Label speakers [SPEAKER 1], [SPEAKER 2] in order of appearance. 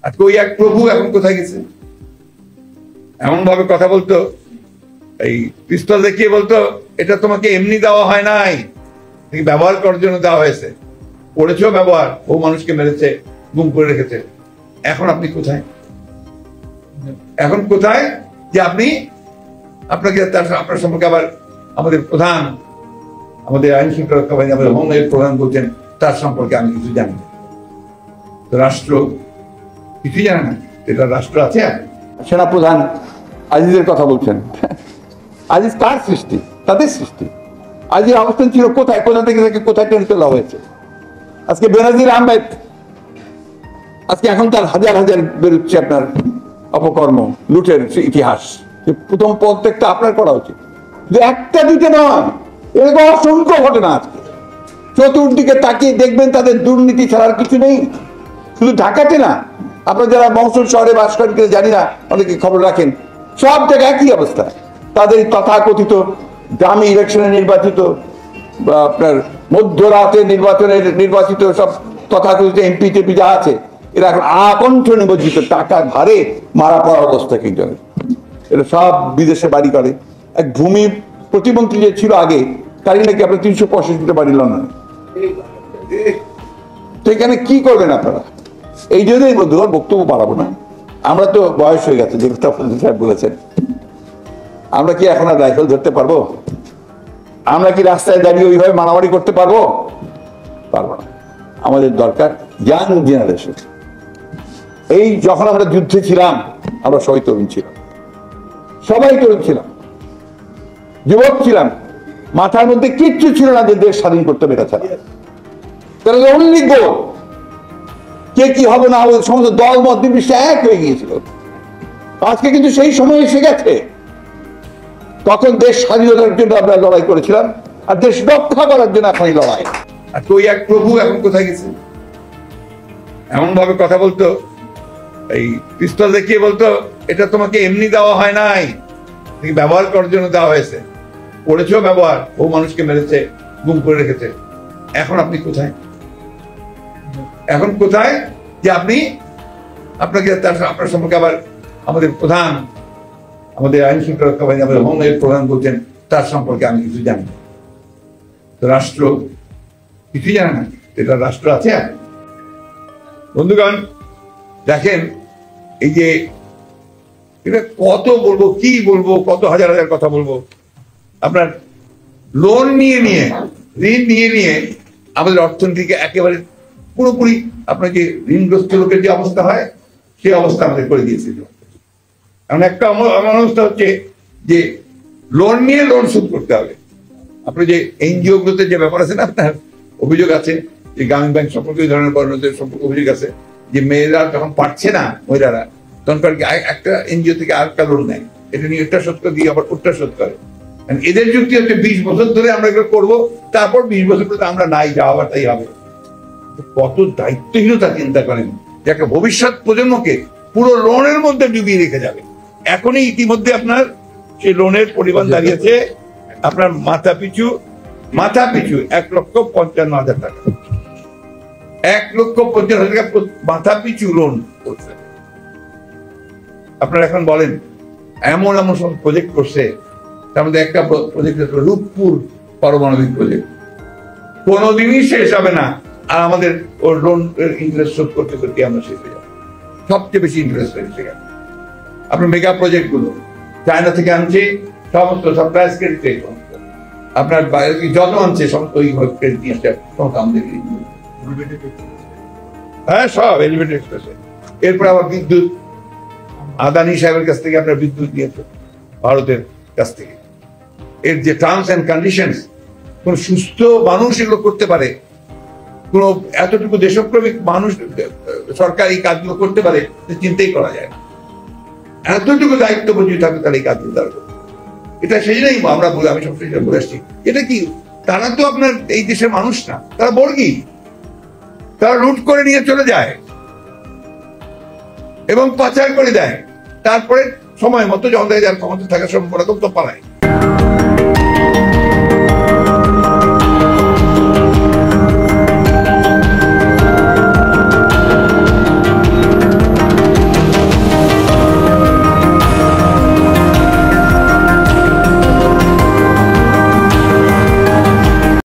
[SPEAKER 1] আজকে ওই এক প্রভু এখন কোথায় গেছে? এমন ভাবে কথা বলতো, এই পিস্তল দেখিয়ে বলতো এটা তোমাকে এমনি দেওয়া হয় নাই, ব্যবহার করার জন্য দেওয়া হয়েছে, করেছো ব্যবহার, ও মানুষকে মেরেছে, গুম করে রেখেছে। এখন আপনি কোথায়? এখন কোথায় যে আপনি আপনাকে আপনার সম্পর্কে আবার আমাদের প্রধান, আমাদের আইন শৃঙ্খলা বাহিনী, আমাদের হোমের প্রধান বলছেন তার সম্পর্কে আমি কিছু জানি না। তো রাষ্ট্র কিছুই জানে না, এটা রাষ্ট্র আছে। সেনাপ্রধান আজিজের কথা বলছেন, আজিজ কার সৃষ্টি? তাদের সৃষ্টি। আজির অবস্থান ছিল কোথায়, কোথা থেকে তাকে কোথায় টেনে তোলা হয়েছে? আজকে বেনাজির আহমেদ, আজকে এখন তার হাজার হাজার বেরোচ্ছে আপনার অপকর্ম, লুটের ইতিহাস। প্রথম প্রত্যেকটা আপনার করা উচিত, একটা দুটো নয়, এরকম অসংখ্য ঘটনা আজকে। চতুর্দিকে তাকিয়ে দেখবেন তাদের দুর্নীতি ছাড়ার কিছু নেই। শুধু ঢাকাতে না, আপনারা যারা মহসুল শহরে বাস করেন কিনা জানি না, অনেকে খবর রাখেন, সব জায়গায় একই অবস্থা। তাদের তথাকথিত দামি ইলেকশনে নির্বাচিত বা আপনার মধ্যরাতে নির্বাচিত সব তথাকথিত এমপি টেপি যা আছে, এরা এখন আকণ্ঠ নিমজ্জিত টাকার ভারে মারা পড়া অবস্থা কিজনের। এরা সব বিদেশে বাড়ি করে। এক ভূমি প্রতিমন্ত্রী যে ছিল আগে, তারই নাকি আপনার 365টা বাড়ি লন্ডনে। তো এখানে কি করবেন আপনারা? এই জন্যই বক্তব্য বাড়াবো না, আমরা তো বয়স হয়ে গেছে, যেটা সাহেব বলেছেন। আমরা কি এখন আর রাইফেল ধরতে পারবো? আমরা কি রাস্তায় দাঁড়িয়ে ওইভাবে মারামারি করতে পারবো? পারবো না। আমাদের দরকার ইয়াং জেনারেশন। এই যখন আমরা যুদ্ধে ছিলাম, আমরা সবাই তরুণ ছিলাম, সবাই তরুণ ছিলাম, যুবক ছিলাম, মাথার মধ্যে কিচ্ছু ছিল না যে দেশ স্বাধীন করতে হবে। তারা অনলি গোল, কে কি হবে না হবে সমস্ত দল মত নির্বিশেষে এক হয়ে গিয়েছিল। আজকে কিন্তু সেই সময় এসে গেছে, তখন দেশ স্বাধীনতার জন্য আমরা লড়াই করেছিলাম, আর দেশ রক্ষা করার জন্য এখন এই লড়াই। আর ওই এক প্রভু এখন কোথায় গেছে? এমন ভাবে কথা বলতো, এই পিস্তল দেখিয়ে বলতো এটা তোমাকে এমনি দেওয়া হয় নাই, ব্যবহার করার জন্য দেওয়া হয়েছে, করেছো ব্যবহার, ও মানুষকে মেরেছে, গুম করে রেখেছে। এখন আপনি কোথায়? এখন কোথায় যে আপনি আপনাকে আপনার সম্পর্কে আবার আমাদের প্রধান, আমাদের আইন শৃঙ্খলা বাহিনী, আমাদের হোমের প্রধান বলছেন তার সম্পর্কে আমি কিছু জানি না। তো রাষ্ট্র কিছুই জানে না, এটা রাষ্ট্র আছে। বন্ধুগণ দেখেন, এই যে এটা কত বলবো, কি বলবো, কত হাজার হাজার কথা বলবো। আপনার লোন নিয়ে নিয়ে, ঋণ নিয়ে নিয়ে আমাদের অর্থনীতিকে একেবারে পুরোপুরি আপনার যে ঋণগ্রস্ত লোকের যে অবস্থা হয়, সেই অবস্থা আমাদের করে দিয়েছিল। এমন একটা আমার অবস্থা হচ্ছে যে লোন নিয়ে লোন শোধ করতে হবে। আপনার যে এনজিও গুলোতে যে ব্যাপার আছে না, আপনার অভিযোগ আছে যে গ্রামীণ ব্যাংক সম্পর্কে এই ধরনের কর্মীদের সম্পর্কে অভিযোগ আছে যে মেয়েরা যখন পারছে না, মহিলারা তখন একটা এনজিও থেকে আর একটা লোন নেয়, এটা নিয়ে এটা শোধ করে দিয়ে আবার ওটা শোধ করে। এদের যুক্তি হচ্ছে 20 বছর ধরে আমরা এগুলো করবো, তারপর 20 বছর পরে আমরা নাই, যাওয়ার তাই হবে। কত দায়িত্বহীনতা চিন্তা করেন যে একটা ভবিষ্যৎ প্রজন্মকে পুরো লোনের মধ্যে ডুবিয়ে রেখে যাবে। এখনই ইতিমধ্যে আপনার সেই লোনের পরিমাণ দাঁড়িয়েছে আপনার মাথা পিছু 1,55,000 টাকা। 1,50,000 টাকা মাথা পিছু লোন করছে। আপনারা এখন বলেন, এমন এমন সব প্রজেক্ট করছে, তার মধ্যে একটা প্রজেক্ট রূপপুর পারমাণবিক প্রজেক্ট, কোনোদিনই শেষ হবে না। আর আমাদের ওর লোন ইন্টারেস্ট শোধ করতে করতে আমরা শেষ হয়ে যাবো, সবচেয়ে বেশি ইন্টারেস্ট হয়েছে। আপনার মেগা প্রজেক্ট গুলো চায়না থেকে আনছে, সমস্ত সাপ্লাইজ ক্রেডিট, আপনার যত আনছে সমস্ত ক্রেডিট নিয়ে আসছে, সমস্ত আমাদের হ্যাঁ সব এলিভেটেড এক্সপ্রেসে। এরপর আবার বিদ্যুৎ, আদানি সাহেবের কাছ থেকে আপনার বিদ্যুৎ নিয়েছে, ভারতের কাছ থেকে। এর যে টার্মস এন্ড কন্ডিশনস, কোন সুস্থ মানুষ এগুলো করতে পারে, কোন এতটুকু দেশপ্রেমিক মানুষ সরকার এই কাজগুলো করতে পারে, চিন্তাই করা যায় না। এতটুকু দায়িত্ববোধ থাকে তাহলে এই কাজগুলো তারা করবে। এটা সেই জন্যই আমরা বলি, আমি সবসময় বলে আসছি, এটা কি তারা তো আপনার এই দেশের মানুষ না, তারা বর্গী, তারা লুট করে নিয়ে চলে যায় এবং পাচার করে দেয়, তারপরে সময় মতো যখন যার ক্ষমতা থাকার সম্ভাবনা তো পালায়।